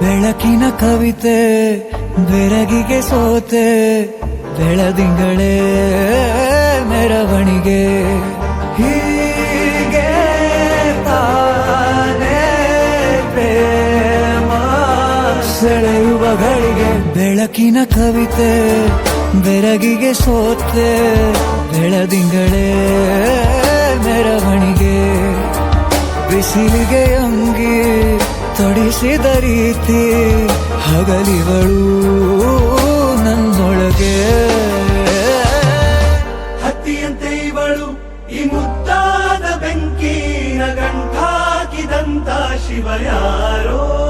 ಬೆಳಕಿನ ಕವಿತೆ ಬೆರಗಿಗೆ ಸೋತೆ, ಬೆಳದಿಂಗಳೇ ಮೆರವಣಿಗೆ. ಹೀಗೆ ತಾನೇ ಪ್ರೇಮ ಸೆಳೆಯುವ ಗಳಿಗೆ. ಬೆಳಕಿನ ಕವಿತೆ ಬೆರಗಿಗೆ ಸೋತೆ, ಬೆಳದಿಂಗಳೇ ಮೆರವಣಿಗೆ. ಬಿಸಿಲಿಗೆ ಅಂಗಿ ತೊಡಿಸಿದ ರೀತಿ ಹಗಲಿಗಳು ನನ್ನೊಳಗೆ. ಹತ್ತಿಯಂತೆ ಇವಳು ಈ ಮುದ್ದಾದ ಬೆಂಕಿನ ಗಂಟಾಕಿದಂತ ಶಿವ ಯಾರೋ.